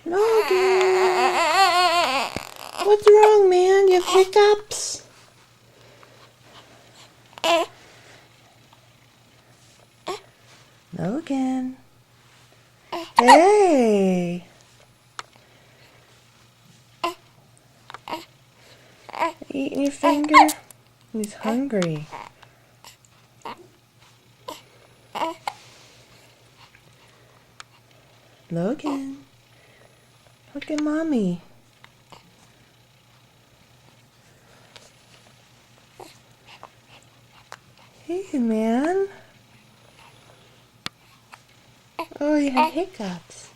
Logan! What's wrong, man? You have hiccups? Logan. Hey! Eating your finger? He's hungry. Logan. Look at mommy. Hey, man. Oh, you have hiccups.